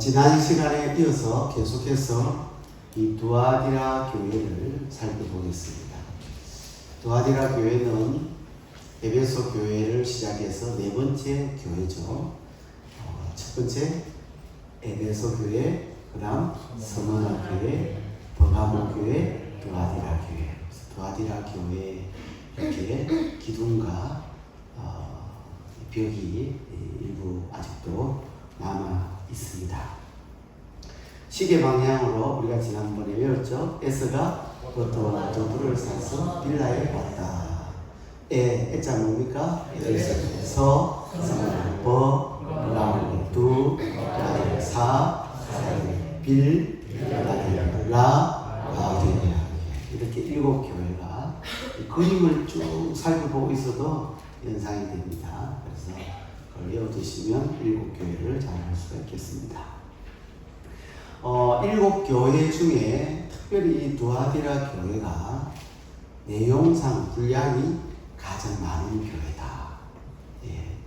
지난 시간에 이어서 계속해서 이 두아디라 교회를 살펴보겠습니다. 두아디라 교회는 에베소 교회를 시작해서 네 번째 교회죠. 첫 번째 에베소 교회, 그 다음 스무나 교회, 버가모 교회, 두아디라 교회. 두아디라 교회 이렇게 기둥과 벽이 일부 아직도 남아 있습니다. 시계 방향으로 우리가 지난번에 배웠죠. 에스가 보토와 도두를 사서 빌라에 왔다. 에자 뭡니까? 서, 버, 라, 두, 사, 빌, 라, 이렇게 일곱 교회가 그림을 쭉 살펴보고 있어도 연상이 됩니다. 그래서 그걸 외워두시면 일곱 교회를 잘 할 수가 있겠습니다. 일곱 교회 중에 특별히 이 두아디라 교회가 내용상 분량이 가장 많은 교회다.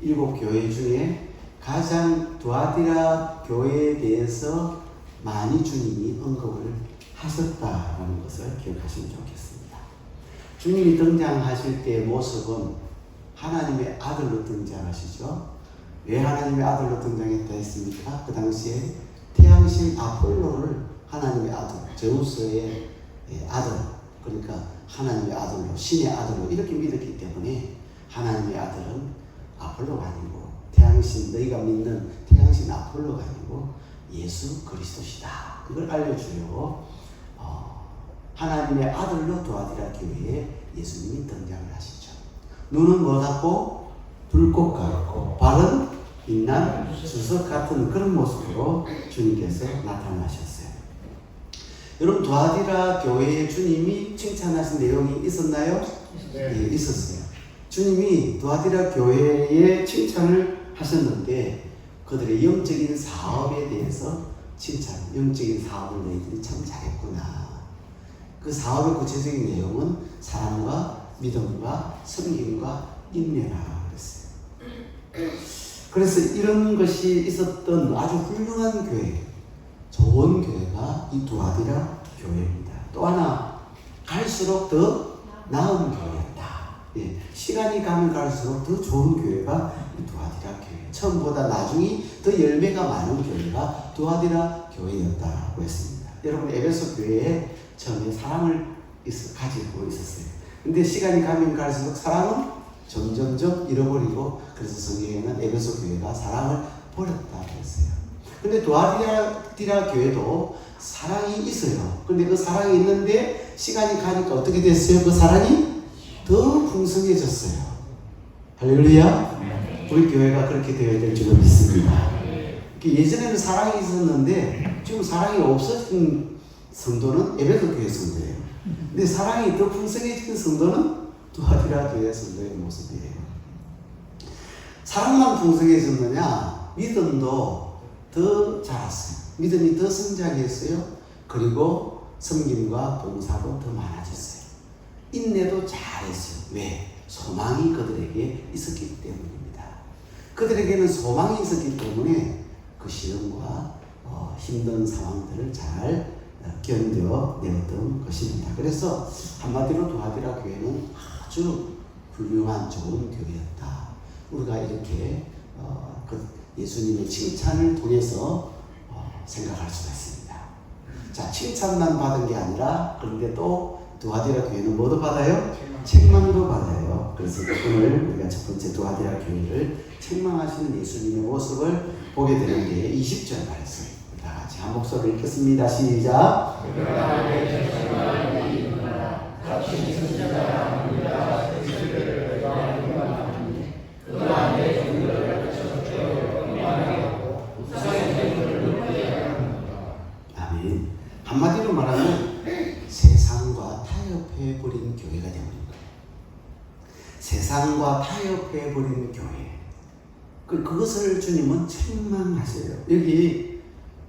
일곱 교회 중에 가장 두아디라 교회에 대해서 많이 주님이 언급을 하셨다라는 것을 기억하시면 좋겠습니다. 주님이 등장하실 때의 모습은 하나님의 아들로 등장하시죠. 왜 하나님의 아들로 등장했다 했습니까? 그 당시에 태양신 아폴로를 하나님의 아들, 제우스의 아들, 그러니까 하나님의 아들로, 신의 아들로 이렇게 믿었기 때문에 하나님의 아들은 아폴로가 아니고 태양신, 너희가 믿는 태양신 아폴로가 아니고 예수 그리스도시다. 그걸 알려주려고 하나님의 아들로 두아디라 교회에 예수님이 등장을 하시죠. 눈은 뭐 같고 불꽃 같고 발은 빛난 주석 같은 그런 모습으로 주님께서 나타나셨어요. 여러분, 두아디라 교회에 주님이 칭찬하신 내용이 있었나요? 네, 있었어요. 주님이 두아디라 교회에 칭찬을 하셨는데 그들의 영적인 사업에 대해서 칭찬, 영적인 사업을 너희들이 참 잘했구나. 그 사업의 구체적인 내용은 사랑과 믿음과 섬김과 인내라 그랬어요. 그래서 이런 것이 있었던 아주 훌륭한 교회, 좋은 교회가 이 두아디라 교회입니다. 또 하나, 갈수록 더 나은 교회였다. 시간이 가면 갈수록 더 좋은 교회가 이 두아디라 교회. 처음보다 나중에 더 열매가 많은 교회가 두아디라 교회였다고 했습니다. 여러분, 에베소 교회에 처음에 사랑을 가지고 있었어요. 근데 시간이 가면 갈수록 사랑은 점점점 잃어버리고, 그래서 성경에는 에베소 교회가 사랑을 버렸다고 했어요. 근데 두아디라 교회도 사랑이 있어요. 근데 그 사랑이 있는데 시간이 가니까 어떻게 됐어요? 그 사랑이 더 풍성해졌어요. 할렐루야. 우리 교회가 그렇게 되어야 될 줄로 믿습니다. 예전에는 사랑이 있었는데 지금 사랑이 없어진 성도는 에베소 교회 성도예요. 근데 사랑이 더 풍성해진 성도는 두아디라 교회 성도의 모습이에요. 사랑만 풍성해졌느냐? 믿음도 더 자랐어요. 믿음이 더 성장했어요. 그리고 섬김과 봉사도 더 많아졌어요. 인내도 잘했어요. 왜? 소망이 그들에게 있었기 때문입니다. 그들에게는 소망이 있었기 때문에 그 시험과 힘든 상황들을 잘 견뎌내었던 것입니다. 그래서 한마디로 두아디라 교회는 아주 훌륭한 좋은 교회였다. 우리가 이렇게 예수님의 칭찬을 통해서 생각할 수가 있습니다. 자, 칭찬만 받은 게 아니라 그런데 또 두아디라 교회는 뭐도 받아요? 책망도 받아요. 그래서 오늘 우리가 첫 번째 두아디라 교회를 책망하시는 예수님의 모습을 보게 되는데 20절 말씀 다 같이 한 목소리로 읽겠습니다. 시작. 아멘. 한마디로 말하면 세상과 타협해버린 교회가 되는 거예요. 세상과 타협해버린 교회. 그것을 주님은 책망하세요. 여기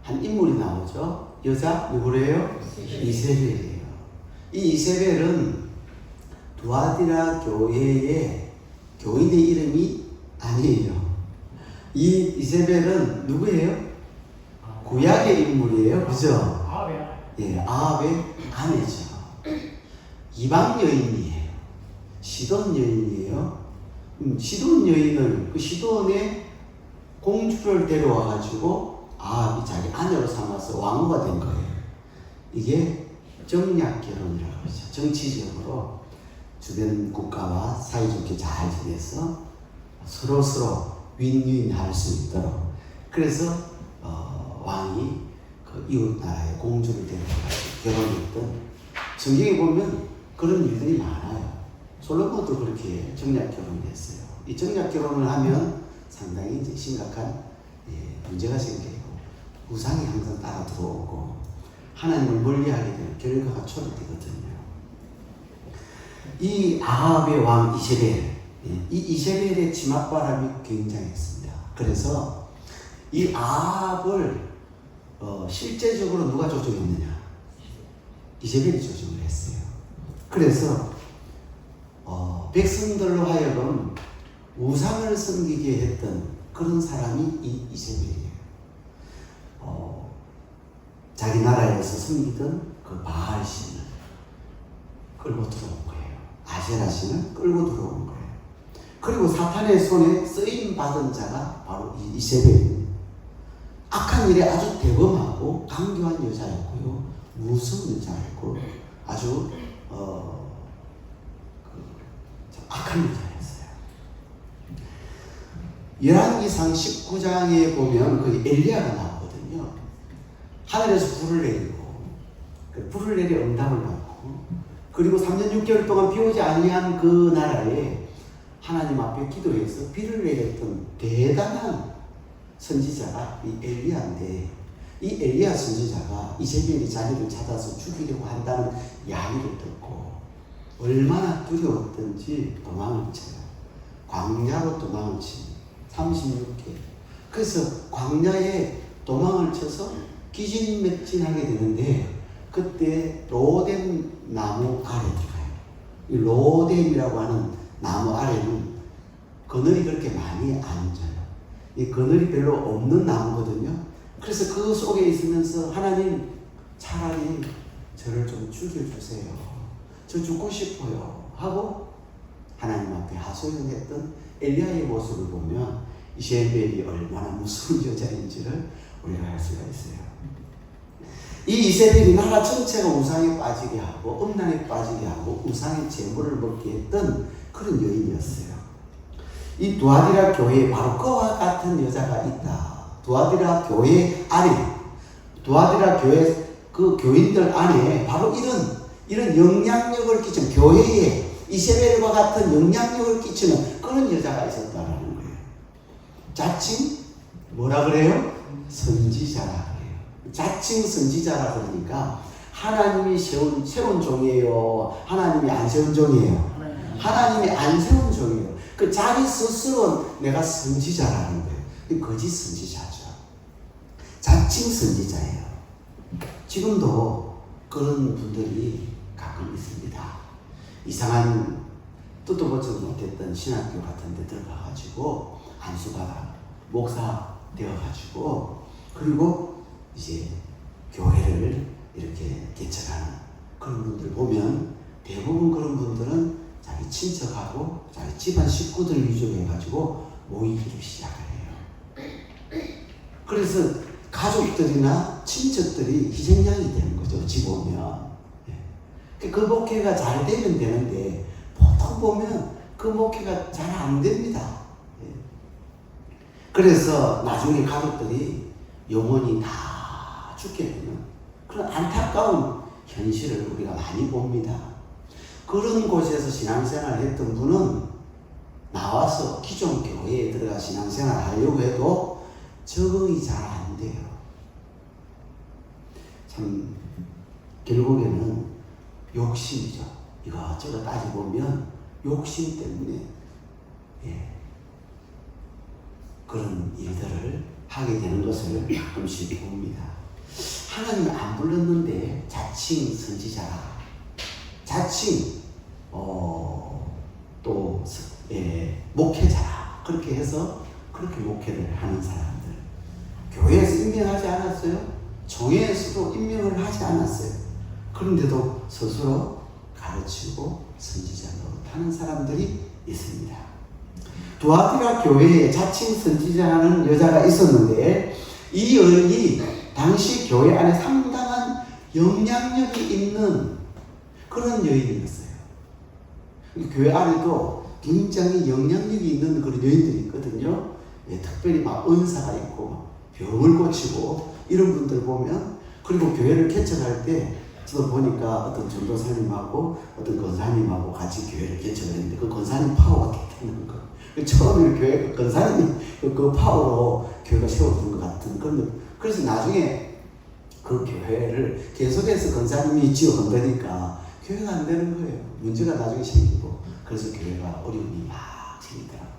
한 인물이 나오죠. 여자 누구래요? 이세벨이에요. 이 이세벨은 두아디라 교회의 교인의 이름이 아니에요. 이 이세벨은 누구예요? 구약의 인물이에요. 그죠? 아합이야. 예, 아합의 아내죠. 이방 여인이에요. 시돈 여인이에요. 시돈 여인을 그 시돈의 공주를 데려와 가지고 아합이 자기 아내로 삼아서 왕후가 된 거예요. 이게 정략 결혼이라고 하죠. 정치적으로 주변 국가와 사이좋게 잘 지내서 서로 윈윈할 수 있도록. 그래서 왕이 그 이웃 나라의 공주를 데려와서 결혼했던, 성경에 보면 그런 일들이 많아요. 솔로몬도 그렇게 정략 결혼을 했어요. 이 정략 결혼을 하면 상당히 이제 심각한 문제가 생기고 우상이 항상 따라 들어오고 하나님을 멀리하게 되는 결과가 초래되거든요. 이 아합의 왕 이세벨, 이 이세벨의 치맛바람이 굉장했습니다. 그래서 이 아합을 실제적으로 누가 조종했느냐? 이세벨이 조종을 했어요. 그래서 백성들로 하여금 우상을 섬기게 했던 그런 사람이 이 이세벨이에요. 자기 나라에서 섬기던 그 바알 신을 끌고 들어온 거예요. 아세라 신을 끌고 들어온 거예요. 그리고 사탄의 손에 쓰임 받은 자가 바로 이 이세벨입니다. 악한 일에 아주 대범하고 강교한 여자였고요, 무서운 여자였고 아주 악한 여자였어요. 열왕기상 19장에 보면 그 엘리야가 나오거든요. 하늘에서 불을 내리고 그 불을 내려 응답을 받고, 그리고 3년 6개월 동안 비 오지 아니한 그 나라에 하나님 앞에 기도해서 비를 내렸던 대단한 선지자가 이 엘리야인데, 이 엘리야 선지자가 이세벨이 자기를 찾아서 죽이려고 한다는 이야기를 듣고 얼마나 두려웠던지 도망을 쳐요. 광야로 도망을 칩니다. 36개. 그래서 광야에 도망을 쳐서 기진맥진하게 되는데, 그때 로뎀 나무 아래에 가요. 이 로뎀이라고 하는 나무 아래는 그늘이 그렇게 많이 안 져요. 이 그늘이 별로 없는 나무거든요. 그래서 그 속에 있으면서 하나님, 차라리 저를 좀 죽여주세요. 저 죽고 싶어요. 하고 하나님 앞에 하소연했던 엘리야의 모습을 보면 이세벨이 얼마나 무서운 여자인지를 우리가 알 수가 있어요. 이 이세벨이 나라 전체가 우상에 빠지게 하고 음란에 빠지게 하고 우상의 재물을 먹게 했던 그런 여인이었어요. 이 두아디라 교회에 바로 그와 같은 여자가 있다. 두아디라 교회 안에, 두아디라 교회 그 교인들 안에 바로 이런 영향력을 끼치는, 교회에 이세벨과 같은 영향력을 끼치는 그런 여자가 있었다라는 거예요. 자칭 뭐라 그래요? 선지자라 그래요. 자칭 선지자라 그러니까 하나님이 세운 종이에요? 하나님이 안 세운 종이에요? 하나님이 안 세운 종이에요. 그 자기 스스로 내가 선지자라는 거예요. 거짓 선지자죠. 자칭 선지자예요. 지금도 그런 분들이 가끔 있습니다. 이상한 뜻도 보지 못했던 신학교 같은 데 들어가가지고 안수받아 목사 되어가지고, 그리고 이제 교회를 이렇게 개척하는 그런 분들 보면 대부분 그런 분들은 자기 친척하고 자기 집안 식구들 위주로 해가지고 모이기를 시작을 해요. 그래서 가족들이나 친척들이 희생양이 되는 거죠. 어찌 보면. 그 목회가 잘 되면 되는데 보통 보면 그 목회가 잘 안 됩니다. 그래서 나중에 가족들이 영혼이 다 죽게 되는 그런 안타까운 현실을 우리가 많이 봅니다. 그런 곳에서 신앙생활을 했던 분은 나와서 기존 교회에 들어가 신앙생활을 하려고 해도 적응이 잘 안 돼요. 참 결국에는 욕심이죠. 이것저것 따져보면 욕심 때문에 그런 일들을 하게 되는 것을 가끔씩 봅니다. 하나님이 안 불렀는데 자칭 선지자라, 자칭 또 목회자라, 그렇게 해서 그렇게 목회를 하는 사람들, 교회에서 임명하지 않았어요? 총회에서도 임명을 하지 않았어요. 그런데도 스스로 가르치고 선지자 노릇하는 사람들이 있습니다. 두아디라 교회에 자칭 선지자라는 여자가 있었는데 이 여인이 당시 교회 안에 상당한 영향력이 있는 그런 여인이었어요. 교회 안에도 굉장히 영향력이 있는 그런 여인들이 있거든요. 특별히 막 은사가 있고 병을 고치고 이런 분들 보면, 그리고 교회를 개척할 때 저도 보니까 어떤 전도사님하고 어떤 권사님하고 같이 교회를 개척을 했는데 그 권사님 파워가 대단한 거. 처음에 교회 권사님이 그 파워로 교회가 세워진 것 같은 그런. 그래서 나중에 그 교회를 계속해서 권사님이 지어건드니까 교회가 안 되는 거예요. 문제가 나중에 생기고. 그래서 교회가 어려움이 막 생기더라고요.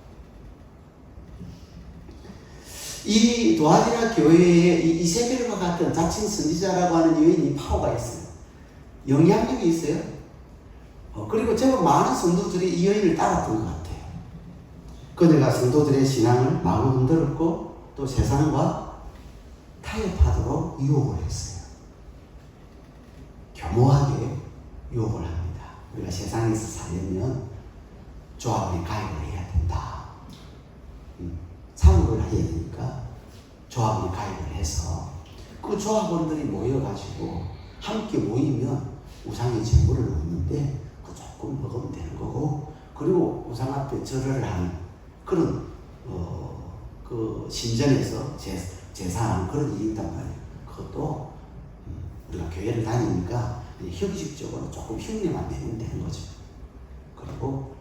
이 두아디라 교회에 이세벨과 같은 자칭 선지자라고 하는 여인이 파워가 있어요. 영향력이 있어요. 그리고 제법 많은 성도들이 이 여인을 따랐던 것 같아요. 그녀가 성도들의 신앙을 마구 흔들었고 또 세상과 타협하도록 유혹을 했어요. 교모하게 유혹을 합니다. 우리가 세상에서 살려면 조합에 가입을 해야 된다. 사업을 해야 되니까 조합에 가입을 해서 그 조합원들이 모여가지고 함께 모이면 우상의 제물을 놓는데 그 조금 먹으면 되는 거고, 그리고 우상 앞에 절을 하는 그런 그 신전에서 제사하는 그런 일이 있단 말이에요. 그것도 우리가 교회를 다니니까 형식적으로 조금 흉내만 내면 되는 거죠. 그리고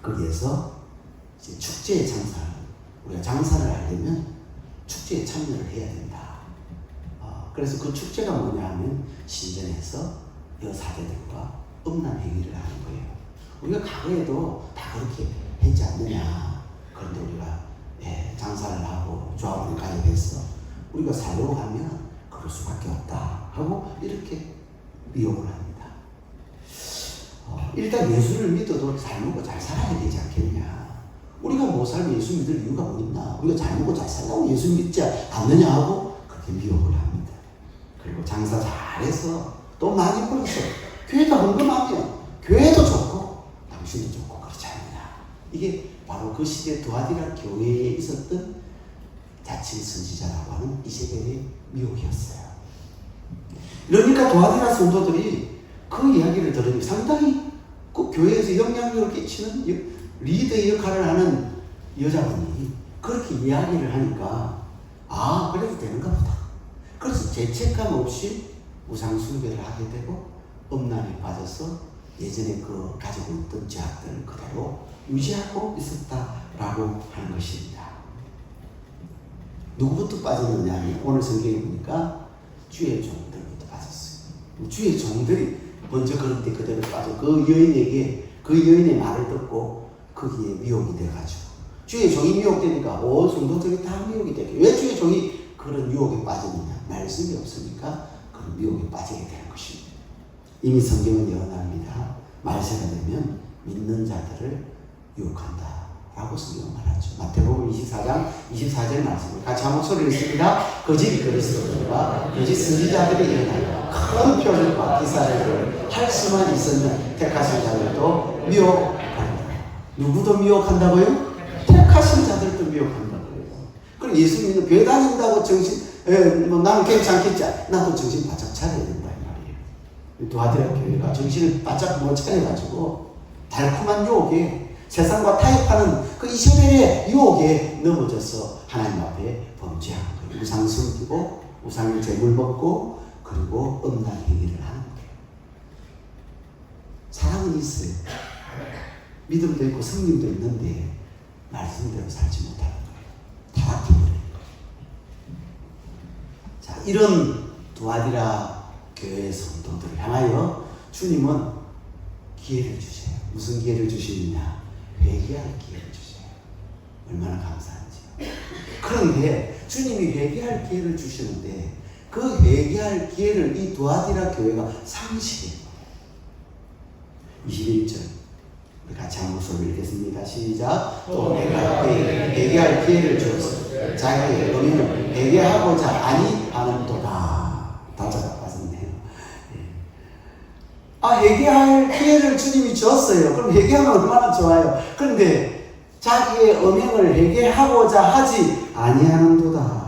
거기에서 이제 축제에 우리가 장사를 하려면 축제에 참여를 해야 된다. 그래서 그 축제가 뭐냐 하면 신전에서 여사제들과 음란 행위를 하는 거예요. 우리가 과거에도 다 그렇게 했지 않느냐. 그런데 우리가 장사를 하고 조합을 가입해서 우리가 살려고 하면 그럴 수밖에 없다 하고 이렇게 미혹을 합니다. 일단 예수를 믿어도 잘 먹고 잘 살아야 되지 않겠냐. 우리가 못 살면 예수 믿을 이유가 뭐 있나. 우리가 잘 먹고 잘 살라고 예수 믿지 않느냐 하고 그렇게 미혹을 합니다. 그리고 장사 잘해서 또 많이 벌어서 교회도 헌금하면 교회도 좋고 당신도 좋고 그렇지 않느냐. 이게 바로 그 시대 두아디라 교회에 있었던 자칭 선지자라고 하는 이세벨의 미혹이었어요. 그러니까 두아디라 성도들이 그 이야기를 들으니 상당히 그 교회에서 영향력을 끼치는 리더의 역할을 하는 여자분이 그렇게 이야기를 하니까 그래도 되는가 보다. 그래서 죄책감 없이 우상 숭배를 하게 되고 음란에 빠져서 예전에 그 가지고 있던 죄악들을 그대로 유지하고 있었다라고 하는 것입니다. 누구부터 빠졌느냐 하면 오늘 성경에 보니까 주의 종들부터 빠졌어요. 주의 종들이 먼저 그런 데 그대로 빠져 그 여인에게 그 여인의 말을 듣고 거기에 미혹이 돼가지고 주의 종이 미혹되니까 온 성도들이 다 미혹이 되게. 왜 주의 종이 그런 유혹에 빠졌느냐? 말씀이 없으니까 그런 미혹에 빠지게 되는 것입니다. 이미 성경은 예언합니다. 말세가 되면 믿는 자들을 유혹한다 라고 성경은 말하죠. 마태복음 24장 24절 말씀을 같이 한 목소리를 읽습니다. 거짓 그리스도들과 거짓 선지자들이 일어나요. 큰 표적과 기사를 할 수만 있었는 택하신 자들도 미혹한다. 누구도 미혹한다고요? 택하신 자들도 미혹한다고요. 그럼 예수 믿는 교회 다닌다고 나는 괜찮겠지. 나도 정신 바짝 차려야 된다 이 말이에요. 두아디라 교회가 정신을 바짝 못 차려가지고 달콤한 유혹에 세상과 타협하는 그 이세벨의 유혹에 넘어져서 하나님 앞에 범죄하는 거예요. 우상 섬기고 우상의 재물 먹고 그리고 음란 행위를 하는 거예요. 사랑은 있어요. 믿음도 있고 성령도 있는데 말씀대로 살지 못하는 거예요. 다 아껴버리는 거예요. 자, 이런 두아디라 교회 성도들을 향하여 주님은 기회를 주세요. 무슨 기회를 주시느냐? 회개할 기회를 주세요. 얼마나 감사한지요. 그런데 주님이 회개할 기회를 주시는데 그 회개할 기회를 이 두아디라 교회가 상실해요. 21절 우리 같이 한 목소리 읽겠습니다. 시작. 또 내가 회개할 기회를 주었어. 자기의 음행을 회개하고자 아니하는도다. 다자가 빠졌네요. 회개할 기회를 주님이 줬어요. 그럼 회개하면 얼마나 좋아요. 그런데 자기의 음행을 회개하고자 하지 아니하는도다.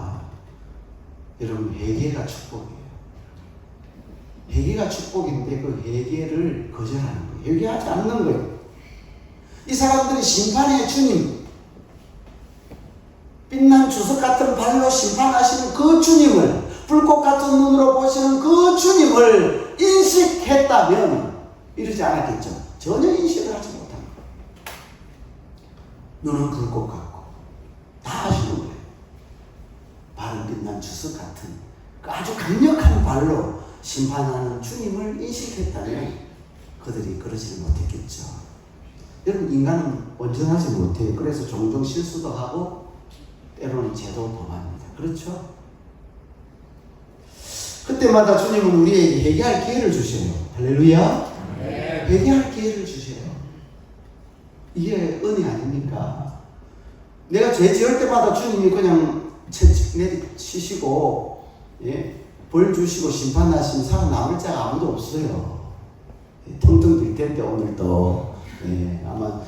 여러분, 회개가 축복이에요. 회개가 축복인데 그 회개를 거절하는 거예요. 회개하지 않는 거예요. 이 사람들이 심판의 주님, 빛난 주석 같은 발로 심판하시는 그 주님을, 불꽃 같은 눈으로 보시는 그 주님을 인식했다면 이러지 않았겠죠. 전혀 인식을 하지 못합니다. 눈은 불꽃 같고 다 아시는 거예요. 발은 빛난 주석 같은 그 아주 강력한 발로 심판하는 주님을 인식했다면 그들이 그러지는 못했겠죠. 여러분, 인간은 온전하지 못해요. 그래서 종종 실수도 하고 때로는 죄도 범합니다. 그렇죠? 그때마다 주님은 우리에게 회개할 기회를 주셔요. 할렐루야. 네. 회개할 기회를 주셔요. 이게 은혜 아닙니까? 내가 죄 지을 때마다 주님이 그냥 내리치시고, 벌 주시고 심판하시면 살아남을 자가 아무도 없어요. 텅텅 빌 텐데 오늘도 아마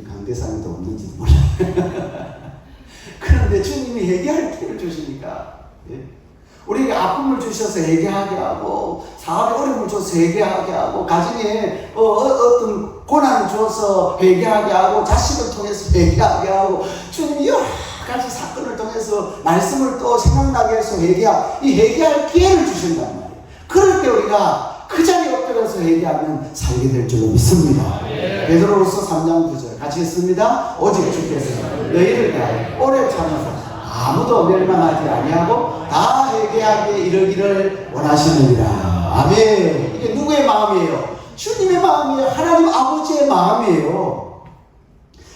강대상도 없는지도 몰라요. 그런데 주님이 회개할 기회를 주시니까, 우리에게 아픔을 주셔서 회개하게 하고, 사업에 어려움을 줘서 회개하게 하고, 가정에 어떤 고난을 줘서 회개하게 하고, 자식을 통해서 회개하게 하고, 주님이 여러 가지 사건을 통해서 말씀을 또 생각나게 해서 이 회개할 기회를 주신단 말이에요. 그럴 때 우리가 그 자리에 엎드려서 회개하면 살게 될 줄로 믿습니다. 베드로후서 3장 9절 같이 읽습니다. 오직 주께서 너희를 대하여 오래 참으사 아무도 멸망하지 아니하고 다 회개하게 이르기를 원하시느니라. 아멘. 이게 누구의 마음이에요? 주님의 마음이에요. 하나님 아버지의 마음이에요.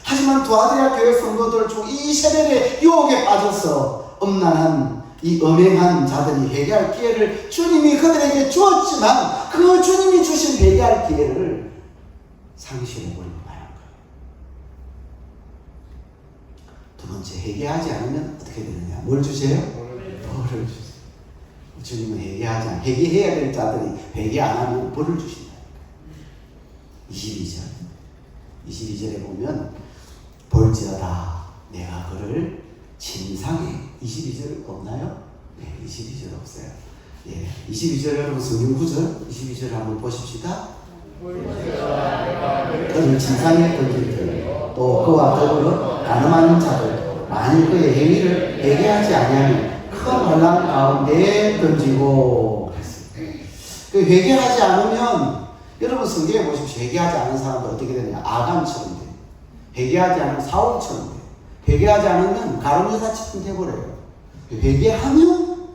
하지만 두아디라 교회 성도들 중 이 세대의 유혹에 빠져서 엄난한 이 음행한 자들이 회개할 기회를 주님이 그들에게 주었지만 그 주님이 주신 회개할 기회를 상실해버리고 마는 거예요. 두 번째, 회개하지 않으면 어떻게 되느냐? 뭘 주세요? 벌을 주세요. 주님은 회개하지 않으면, 회개해야 될 자들이 회개 안 하면 벌을 주신다. 22절에 보면 볼지어다 내가 그를 진상에, 22절 없나요? 네, 22절 없어요. 22절 여러분 성경 구절 22절 한번 보십시다. 그를 진상에 던질 때 또 그와 더불어 가늠하는 자들 만일 그의 행위를 회개하지 아니하면 큰 혼란 가운데 던지고 그랬어요. 그 회개하지 않으면 여러분 성경에 보십시오. 회개하지 않은 사람들 어떻게 되냐? 아간처럼 돼요. 회개하지 않으면 사울처럼 돼요. 회개하지 않으면 가룟유다처럼 돼버려요. 회개하면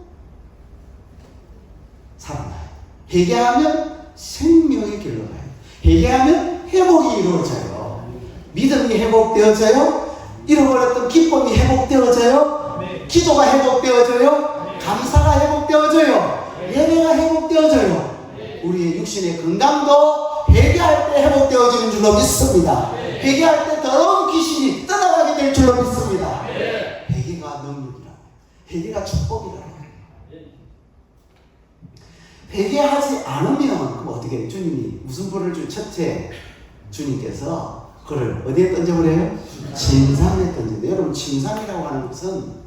살아나요. 회개하면 생명의 길로 가요. 회개하면 회복이 이루어져요. 믿음이 회복되어져요. 잃어버렸던 기쁨이 회복되어져요. 기도가 회복되어져요. 감사가 회복되어져요. 예배가 회복되어져요. 우리의 육신의 건강도 회개할 때 회복되어지는 줄로 믿습니다. 회개할 때 더러운 귀신이 떠나가게 될 줄로 믿습니다. 회개가 능력이라고, 회개가 축복이라고. 회개하지 않으면 그럼 어떻게 해요? 주님이 무슨 벌을 줄? 첫째, 주님께서 그를 어디에 던져버려요? 진상에 던진다. 여러분, 진상이라고 하는 것은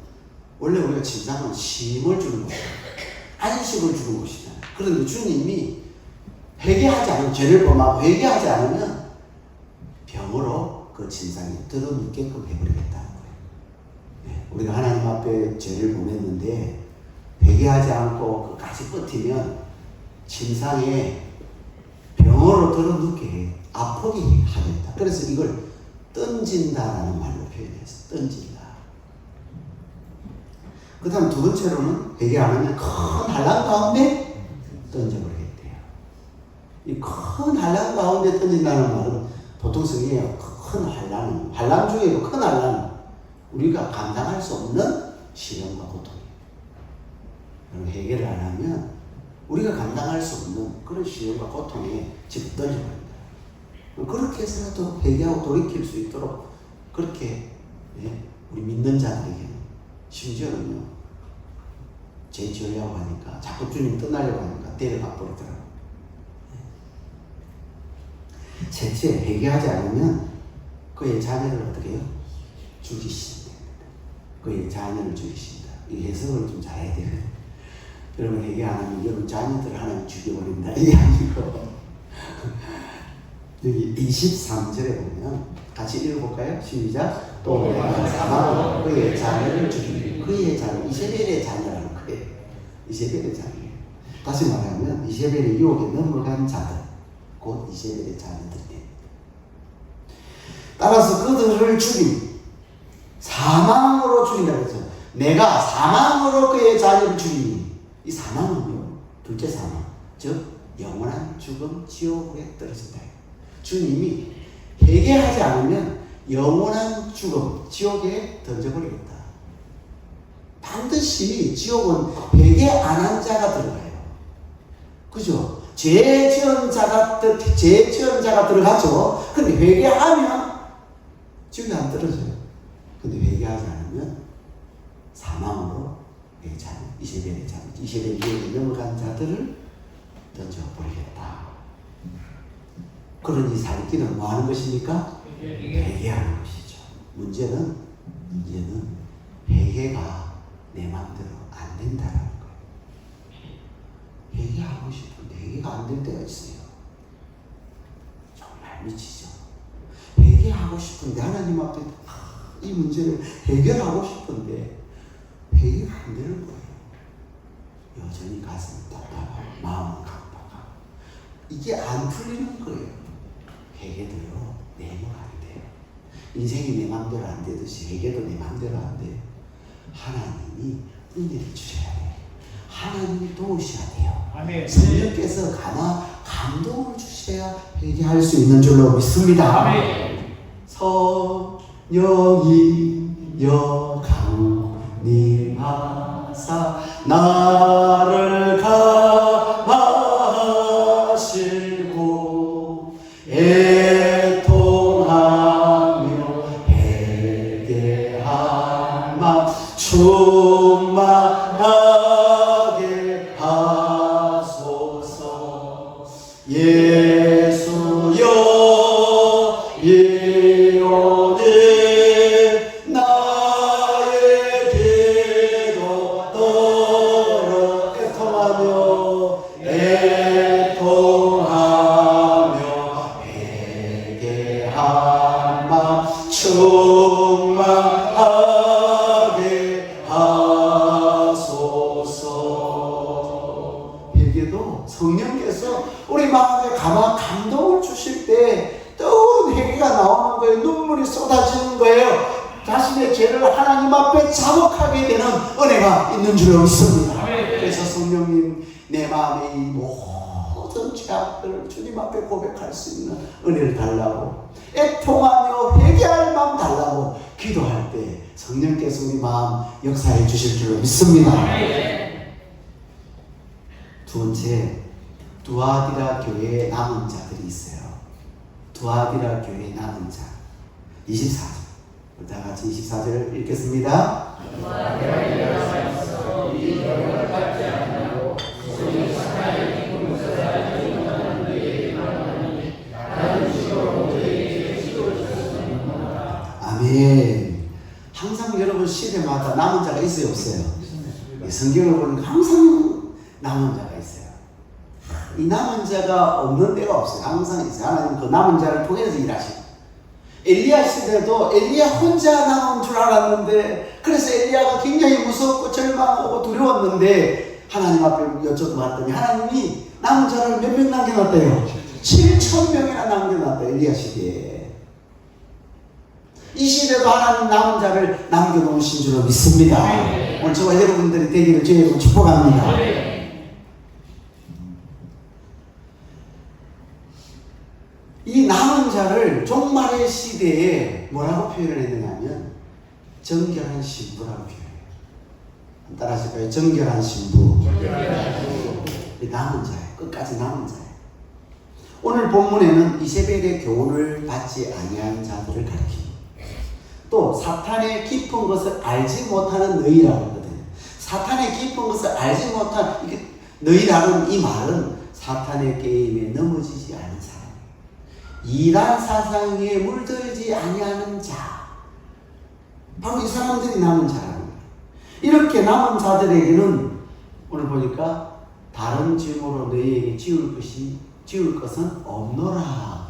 원래 우리가 진상은 쉼을 주는 것이에요. 안식을 주는 것이잖아요. 그런데 주님이 회개하지 않으면, 죄를 범하고 회개하지 않으면 병으로 그 진상이 들어눕게끔 해버리겠다는 거예요. 우리가 하나님 앞에 죄를 범했는데 회개하지 않고 끝까지 버티면 진상에 병으로 들어눕게 해. 아프게 하겠다. 그래서 이걸 던진다라는 말로 표현해서 던진다. 그 다음 두 번째로는 회개 안 하면 큰 한란 가운데 던져버리겠대요. 이 큰 한란 가운데 던진다는 말은 보통 성경에 큰 한란, 한란 중에도 큰 한란, 우리가 감당할 수 없는 시련과 고통이에요. 회개를 안 하면 우리가 감당할 수 없는 그런 시련과 고통에 집 던져버린다. 그렇게 해서라도 회개하고 돌이킬 수 있도록 그렇게 우리 믿는 자들에게는 심지어는요, 제 지으려고 하니까, 자꾸 주님 떠나려고 하니까 데려가 버리더라고요. 셋째, 회개하지 않으면 그의 자녀를 어떻게 해요? 죽이신다. 그의 자녀를 죽이신다. 이 해석을 좀 잘해야 돼요. 여러분, 회개 안 하면 여러분 자녀들 하나님 죽여버린다. 이게 아니고. 여기 23절에 보면 같이 읽어볼까요? 시작. 또 내가 사망으로 그의 자녀를 죽이고, 그의 자녀, 이세벨의 자녀라는 거예요. 이세벨의 자녀. 다시 말하면 이세벨의 유혹에 넘어간 자들, 곧 이세벨의 자녀들입니다. 따라서 그들을 죽임, 사망으로 죽인다고 했죠. 내가 사망으로 그의 자녀를 죽이니, 이 사망은요, 둘째 사망, 즉 영원한 죽음, 지옥에 떨어진다. 주님이 회개하지 않으면 영원한 죽음, 지옥에 던져버리겠다. 반드시 지옥은 회개 안 한 자가 들어가요. 그죠? 죄 지은 자가 들어가죠. 근데 회개하면 지옥에 안 떨어져요. 근데 회개하지 않으면 사망으로 이세벨의 자녀, 이세벨 유혹에 넘어간 자들을 던져버리겠다. 그러니 살기는 뭐 하는 것입니까? 회개하는 것이죠. 문제는 회개가 내 마음대로 안 된다는 거예요. 회개하고 싶은데 회개가 안 될 때가 있어요. 정말 미치죠. 회개하고 싶은데 하나님 앞에 이 문제를 해결하고 싶은데 회개가 안 되는 거예요. 여전히 가슴이 답답하고 마음은 각박하고 이게 안 풀리는 거예요. 회개도요, 내 맘 안 돼요. 인생이 내 맘대로 안 되듯이 회개도 내 맘대로 안 돼요. 하나님이 은혜를 주셔야 돼요. 하나님이 도우셔야 돼요. 아멘. 성령께서 감동을 주셔야 회개할 수 있는 줄로 믿습니다. 아멘. 성령이여 강림하사 나를 감하시고 애통하며 회개한 맘 충만하게 하소서. 예수여 이오늘 나의 기도 들어 애통하며 회개한 맘 충만하게 하소서. 회개도 성령께서 우리 마음에 감동을 주실 때 뜨거운 회개가 나오는 거예요. 눈물이 쏟아지는 거예요. 자신의 죄를 하나님 앞에 자복하게 되는 은혜가 있는 줄로 믿습니다. 그래서 성령님, 내 마음에 이 모든 죄악들을 주님 앞에 고백할 수 있는 은혜를 달라고, 애통하며 회개할 마음 달라고 기도할 때 성령께서 우리 마음 역사해 주실 줄로 믿습니다. 두 번째, 두아디라 교회에 남은 자들이 있어요. 두아디라 교회에 남은 자. 24절. 다 같이 24절을 읽겠습니다. 아멘. 항상 여러분 시대마다 남은 자가 있어요, 없어요? 성경을 보면 항상 남은 자가 있어요. 이 남은 자가 없는 데가 없어요. 항상 있어요. 하나님 그 남은 자를 통해서 일하시고. 엘리야 시대도 엘리야 혼자 남은 줄 알았는데, 그래서 엘리야가 굉장히 무섭고 절망하고 두려웠는데 하나님 앞에 여쭤봤더니 하나님이 남은 자를 몇 명 남겨놨대요? 7,000명이나 남겨놨대요. 엘리야 시대에. 이 시대도 하나님 남은 자를 남겨놓으신 줄로 믿습니다. 오늘 저와 여러분들이 되기를 주님으로 축복합니다. 이 남은 자를 종말의 시대에 뭐라고 표현을 했느냐면 정결한 신부라고 표현해요. 따라하실까요? 정결한 신부. 이 남은 자예요. 끝까지 남은 자예요. 오늘 본문에는 이세벨의 교훈을 받지 아니한 자들을 가리킵니다. 또 사탄의 깊은 것을 알지 못하는 너희라고 하거든요. 사탄의 깊은 것을 알지 못한 너희라는 이 말은 사탄의 게임에 넘어지지 않은 사람, 이단 사상에 물들지 아니하는 자, 바로 이 사람들이 남은 자랍니다. 이렇게 남은 자들에게는 오늘 보니까 다른 짐으로 너희에게 지울 것은 없노라.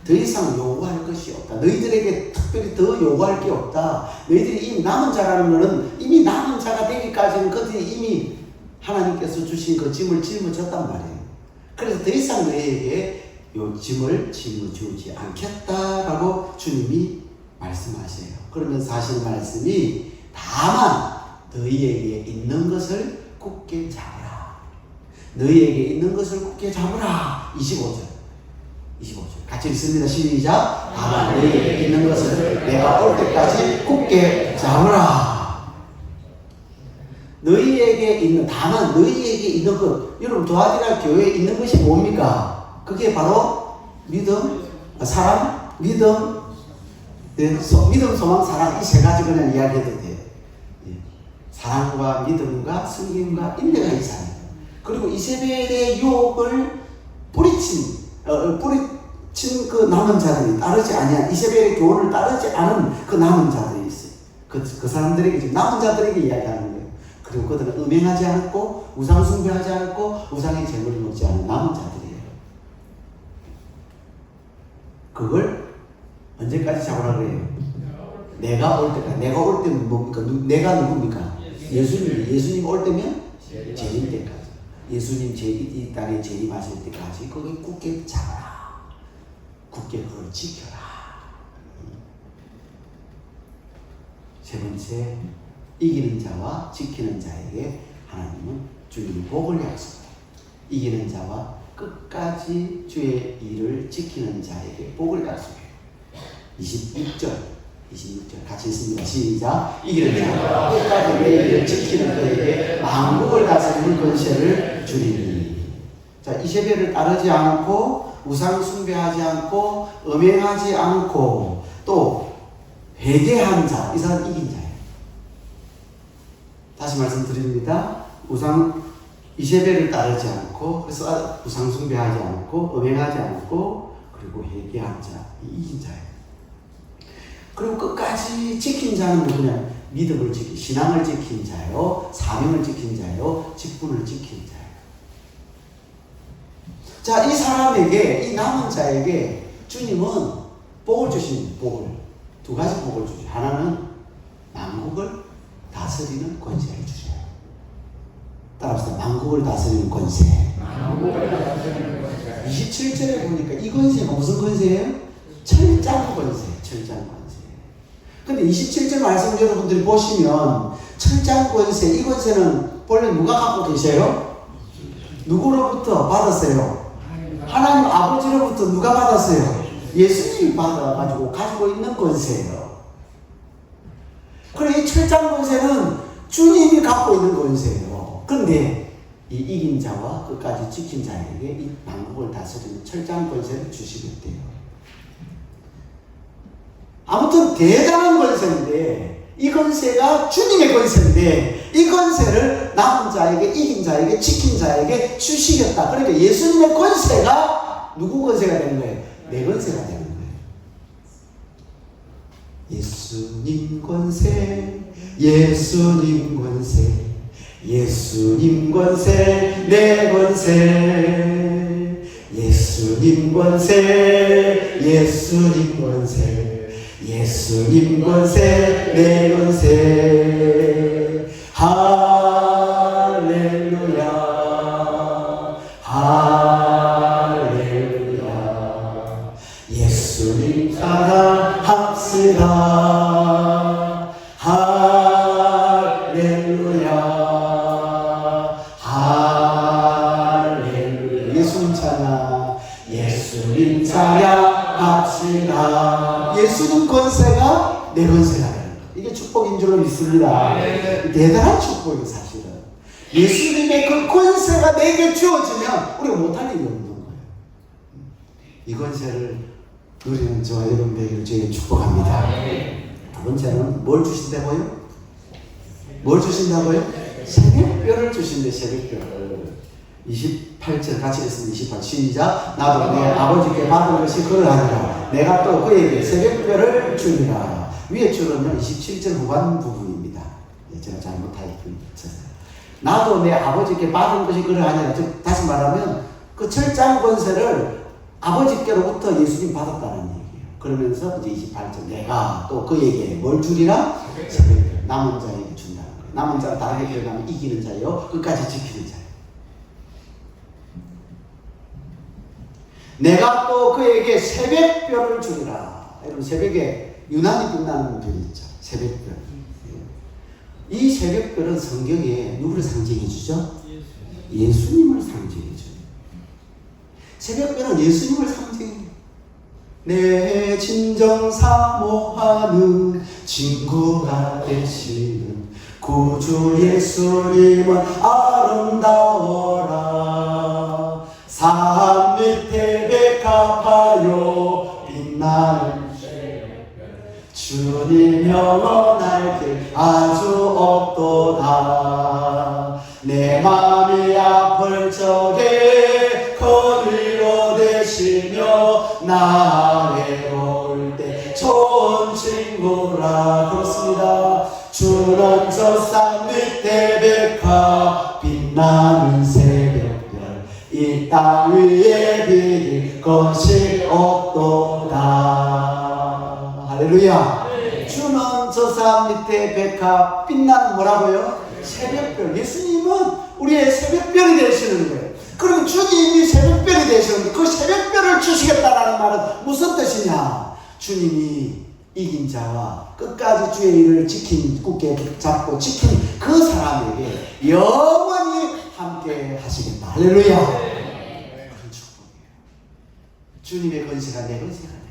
더 이상 요구할 것이 없다. 너희들에게 특별히 더 요구할 게 없다. 너희들이 이미 남은 자라는 것은 이미 남은 자가 되기까지는 그들이 이미 하나님께서 주신 그 짐을 짊어졌단 말이에요. 그래서 더 이상 너희에게 요 짐을 짊어지지 않겠다라고 주님이 말씀하세요. 그러면서 하시는 말씀이 다만 너희에게 있는 것을 굳게 잡으라. 너희에게 있는 것을 굳게 잡으라. 25절 같이 읽습니다. 시작. 다만 너희에게 있는 것을 내가 올 때까지 굳게 잡으라. 너희에게 있는, 다만 너희에게 있는 것, 여러분 도아디라 교회에 있는 것이 뭡니까? 그게 바로 믿음, 사랑, 믿음, 믿음, 소망, 사랑, 이 세 가지 그냥 이야기해도 돼요. 사랑과 믿음과 섬김과 인내가 있어요. 그리고 이세벨의 유혹을 뿌리친 그 남은 자들이 따르지 아니한, 이세벨의 교훈을 따르지 않은 그 남은 자들이 있어요. 그 사람들에게, 지금 남은 자들에게 이야기하는 거예요. 그리고 그들은 음행하지 않고 우상 숭배하지 않고 우상의 재물을 먹지 않은 남은 자들이에요. 그걸 언제까지 잡으라 그래요? 내가 올 때까지. 내가 올 때면 뭡니까? 내가 누굽니까? 예수님 올 때면 재림 때까지. 예수님 이 땅에 재림하실 때까지 그걸 굳게 잡아라. 굳게 그걸 지켜라. 세 번째, 이기는 자와 지키는 자에게 하나님은 주님의 복을 약속해요. 이기는 자와 끝까지 주의 일을 지키는 자에게 복을 약속해요. 26절 같이 있습니다. 시작. 이기는 자와 끝까지 내 일을 지키는 그에게 만국을 다스리는 권세를 주리니. 자, 이세벨을 따르지 않고 우상 숭배하지 않고 음행하지 않고 또 회개한 자, 이 사람 이긴 자예요. 다시 말씀드립니다. 이세벨을 따르지 않고, 그래서 우상 숭배하지 않고 음행하지 않고 그리고 회개한 자, 이긴 자예요. 그리고 끝까지 지킨 자는 누구냐? 믿음을 지킨, 신앙을 지킨 자요, 사명을 지킨 자요, 직분을 지킨 자요. 자, 이 사람에게, 이 남은 자에게 주님은 복을 주신 복을, 두 가지 복을 주죠. 하나는 만국을 다스리는 권세를 주셔요. 따라합시다. 만국을 다스리는 권세. 27절에 보니까 이 권세가 무슨 권세예요? 철장 권세, 철장 권세. 근데 27절 말씀 여러분들이 보시면 철장 권세, 이 권세는 본래 누가 갖고 계세요? 누구로부터 받았어요? 하나님 아버지로부터 누가 받았어요? 예수님이 받아가지고 가지고 있는 권세예요. 그리고 이 철장 권세는 주님이 갖고 있는 권세예요. 그런데 이 이긴 자와 끝까지 지킨 자에게 이 만국을 다스리는 철장 권세를 주시겠대요. 아무튼 대단한 권세인데, 이 권세가 주님의 권세인데 이 권세를 남은 자에게, 이긴 자에게, 지킨 자에게 주시겠다. 그러니까 예수님의 권세가 누구 권세가 되는 거예요? 내 권세가 되는 거예요. 예수님 권세, 예수님 권세, 예수님 권세, 내 권세, 예수님 권세, 예수님 권세, 예수님 권세, 내 권세. 할렐루야, 할렐루야. 예수님 사랑합시다. 할렐루야, 할렐루야. 예수님 찬양, 예수님 찬양합시다. 예수님 권세가 내 권세가 되는 거예요. 이게 축복인 줄로 믿습니다. 대단한 축복이에요, 사실은. 예수님의 그 권세가 내게 주어지면 우리가 못할 일이 없는 거예요. 이 권세를 누리는 저와 여러분 되기를 주님 축복합니다. 두 번째는 뭘 주신다고요? 뭘 주신다고요? 새벽별을 주신대. 새벽별. 28절 같이 읽습니다. 28 시작. 나도 내 아버지께 받은 것이 그러하니라. 내가 또 그에게 새벽별을 주리라. 위에 줄은요 27절 후반 부분입니다. 제가 잘못하였습니다. 나도 내 아버지께 받은 것이 그러하니라. 즉 다시 말하면 그 철장 권세를 아버지께로부터 예수님 받았다는 얘기예요. 그러면서 이제 28절 내가 또 그에게 뭘 주리라? 새벽별. 남은 자에게 준다는 거예요. 남은 자가 다르게 기억하면 이기는 자요 끝까지 지키는 자예요. 내가 또 그에게 새벽별을 주리라. 여러분 새벽에 유난히 빛나는 별이 있죠. 새벽별. 이 새벽별은 성경에 누구를 상징해 주죠? 예수님을 상징해 줘요. 새벽별은 예수님을 상징해요. 내 진정 사모하는 친구가 되시는 구주 예수님은 아름다워라. 산 밑에 백합하여 빛나는 주님 영원할 길 아주 없도다. 내 맘이 아플 적에 거리로 되시며 나 외로울 때 좋은 친구라. 그렇습니다. 주는 저 산 밑에 백합 빛나는 새벽별 이 땅 위에 비길 것이 없도다. 할렐루야. 주는 저 산 밑에 백합 빛나는 뭐라고요? 새벽별. 예수님은 우리의 새벽별이 되시는 거예요. 그럼 주님이 새벽별이 되시는데 그 새벽별을 주시겠다라는 말은 무슨 뜻이냐? 주님이 이긴 자와 끝까지 주의 일을 굳게 잡고 지킨 그 사람에게 영원히 함께 하시겠다. 할렐루야. 그런 축복이에요. 주님의 건세가 내 건세가 돼요.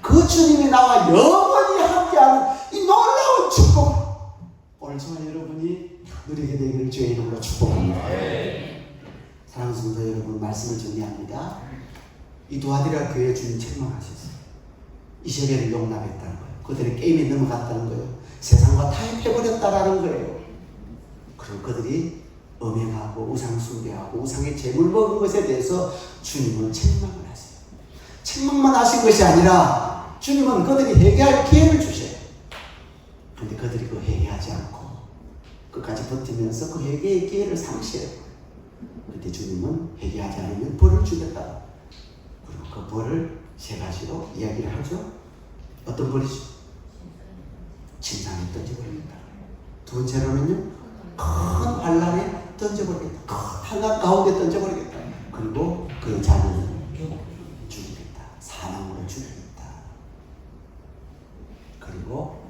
그 주님이 나와 영원히 함께하는 이 놀라운 축복, 오늘 저와 여러분이 누리게 되기를 주의 이름으로 축복합니다. 사랑하는 성도 여러분, 말씀을 정리합니다. 이 두아디라 교회 주님 책망하셨어요. 이세벨을 용납했다는 거예요. 그들의 게임에 넘어갔다는 거예요. 세상과 타협해버렸다라는 거예요. 그럼 그들이 음행하고 우상 숭배하고 우상의 재물 먹은 것에 대해서 주님은 책망을 하세요. 책망만 하신 것이 아니라 주님은 그들이 회개할 기회를 주셔요. 그런데 그들이 그 회개하지 않고 끝까지 버티면서 그 회개의 기회를 상실해요. 그런데 주님은 회개하지 않으면 벌을 주겠다. 그리고 그 벌을 세 가지로 이야기를 하죠. 어떤 벌이죠? 진상에 던져버립니다. 두 번째로는요, 큰 환란에 던져버리겠다. 큰 한강 가운데 던져버리겠다. 그리고 그 자녀는 죽이겠다. 사망으로 죽이겠다. 그리고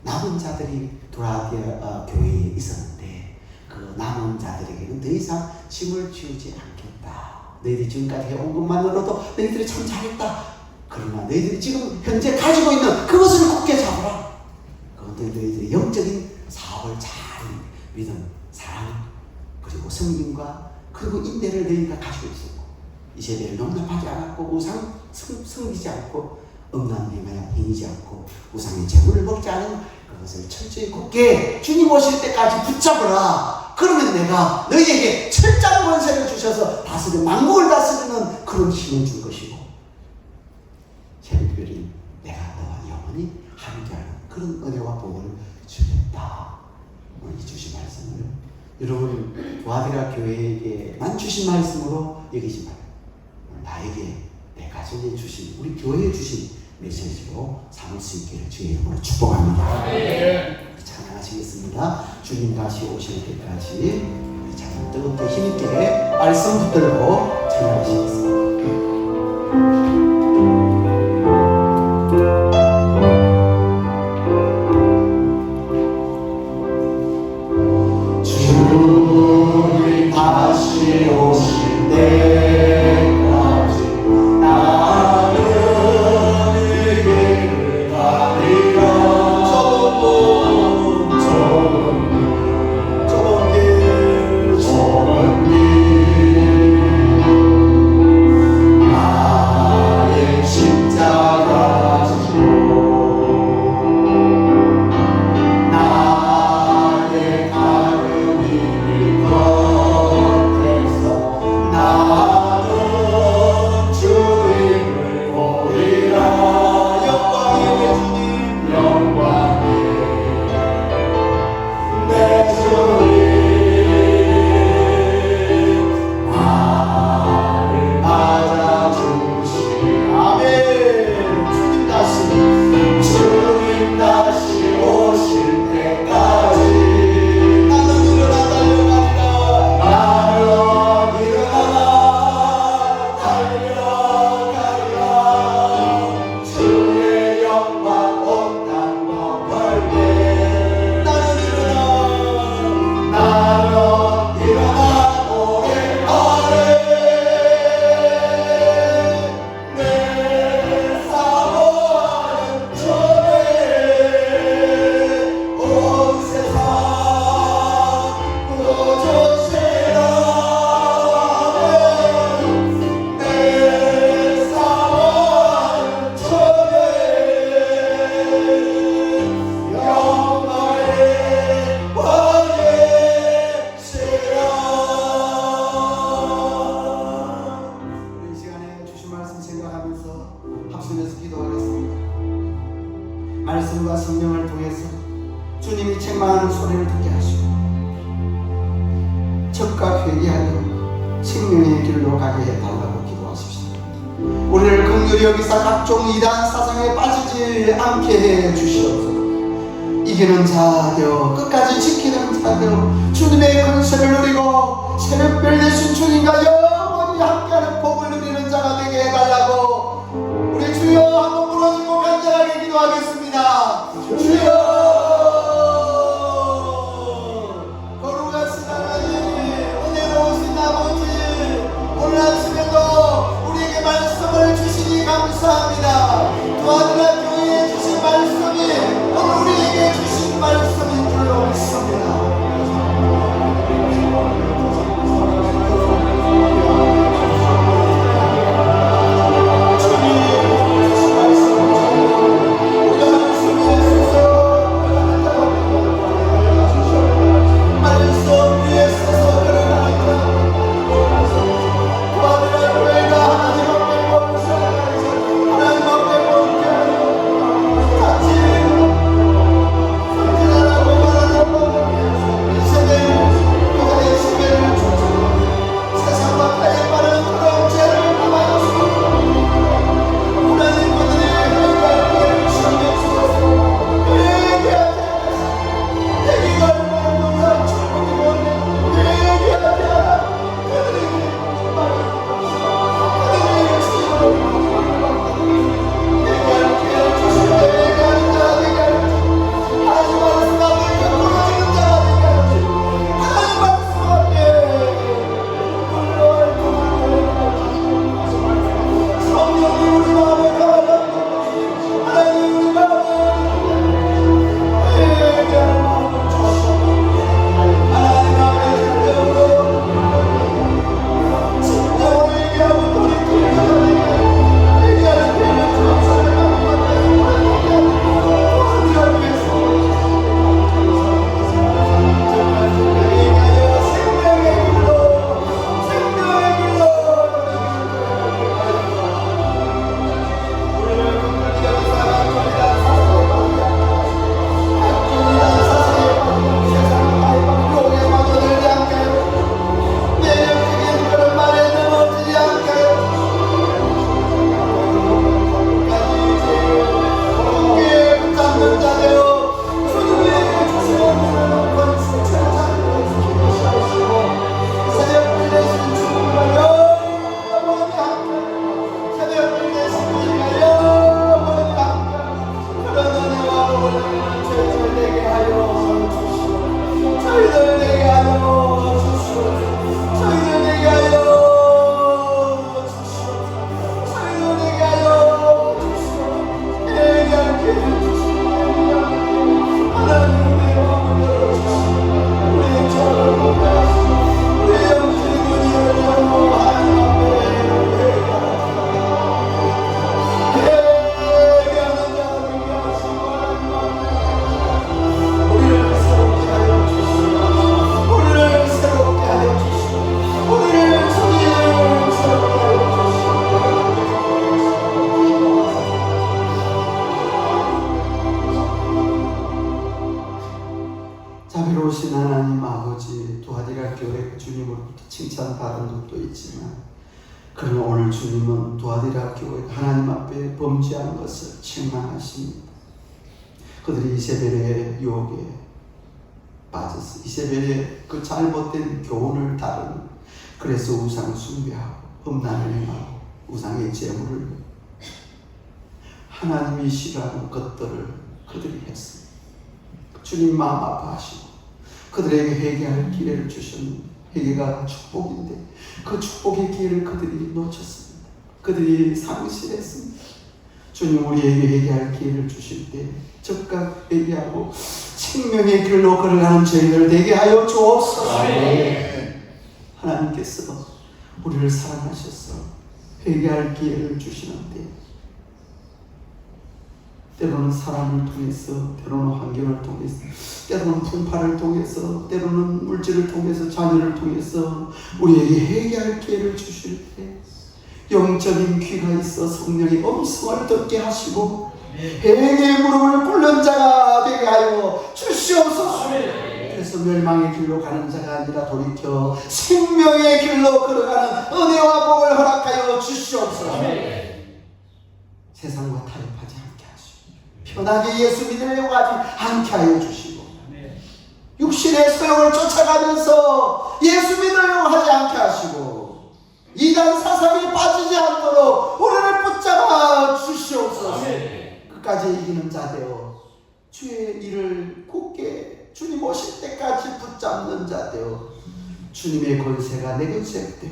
남은 자들이 두아디라 교회에 있었는데 그 남은 자들에게는 더 이상 짐을 지우지 않겠다. 너희들이 지금까지 해온 것만으로도 너희들이 참 잘했다. 그러나 너희들이 지금 현재 가지고 있는 그것을 굳게 잡아라. 그것도 너희들의 영적인 사업을 잘 믿음, 사랑, 그리고 성김과 그리고 인내를 너희가 가지고 있었고 이 세대를 용납하지 않았고 우상 섬기지 않고 음란 행위지 않고 우상의 재물을 먹지 않은 그것을 철저히 굳게 주님 오실 때까지 붙잡으라. 그러면 내가 너희에게 철저한 권세를 주셔서 다스리는 만국을 다스리는 그런 힘을 줄 것이고 새벽별이 내가 너와 영원히 함께하는 그런 은혜와 복을 주겠다. 이 주신 말씀을 여러분 두아디라 교회에게만 주신 말씀으로 여기지 말고 나에게 내 가정에 주신 우리 교회에 주신 메시지로 삼을 수 있기를 주의 이름으로 축복합니다. 찬양하시겠습니다. 주님 다시 오실 때까지 우리 찬양 뜨겁게 힘있게 말씀 붙들고 찬양하시겠습니다. 주님 다시 오실 때까지 나는 이 길을 가리라. 좁은 길 즉각 회개하여 생명의 길로 가게 해달라고 기도하십시오. 우리를 긍휼히 여기사 각종 이단 사상에 빠지지 않게 해 주시옵소서. 이기는 자 되어 끝까지 지키는 자 되어 주님의 권세를 누리고 새벽별 되신 주님과 영원히 함께하는 복을 누리는 자가 되게 해달라고 우리 주여 한번 부르짖고 간절하게 기도하겠습니다. 주여, 거룩하신 하나님, 은혜로우신 아버지, 오늘 아침에도 우리에게 말씀을 주시니 감사합니다. 도와드라 교회에 주신 말씀이 오늘 우리에게 주신 말씀인 줄로 믿습니다. 자비로우신 하나님 아버지, 도하디라 교회 주님으로부터 칭찬받은 적도 있지만 그러나 오늘 주님은 도하디라 교회 하나님 앞에 범죄한 것을 책망하십니다. 그들이 이세벨의 유혹에 빠졌어. 이세벨의 그 잘못된 교훈을 따르는, 그래서 우상 숭배하고 음란을 행하고 우상의 제물을 하나님이 싫어하는 것들을 그들이 했습니다. 주님 마음 아파하시고 그들에게 회개할 기회를 주셨는데, 회개가 축복인데 그 축복의 기회를 그들이 놓쳤습니다. 그들이 상실했습니다. 주님 우리에게 회개할 기회를 주실 때 즉각 회개하고 생명의 길로 걸어가는 저희들 되게 하여 주옵소서. 하나님께서 우리를 사랑하셔서 회개할 기회를 주시는데 때로는 사람을 통해서, 때로는 환경을 통해서, 때로는 풍파를 통해서, 때로는 물질을 통해서, 자녀를 통해서 우리에게 회개할 기회를 주실 때 영적인 귀가 있어 성령의 음성을 듣게 하시고 회개의 무릎을 꿇는 자가 되게 하여 주시옵소서. 그래서 멸망의 길로 가는 자가 아니라 돌이켜 생명의 길로 걸어가는 은혜와 복을 허락하여 주시옵소서. 세상과 타협하지 않게 하시고 편하게 예수 믿으려고 하지 않게 하여 주시고 육신의 소용을 쫓아가면서 예수 믿으려고 하지 않게 하시고 이단 사상에 빠지지 않도록 우리를 붙잡아 주시옵소서. 끝까지 이기는 자 되어 주의 일을 굳게 주님 오실 때까지 붙잡는 자 되어 주님의 권세가 내 권세가 되어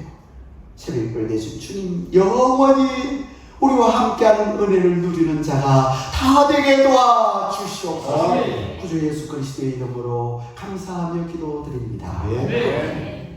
새벽별 되신 주님 영원히 우리와 함께하는 은혜를 누리는 자가 다 되게 도와주시옵소서. 구주 예수 그리스도의 이름으로 감사하며 기도드립니다. 네.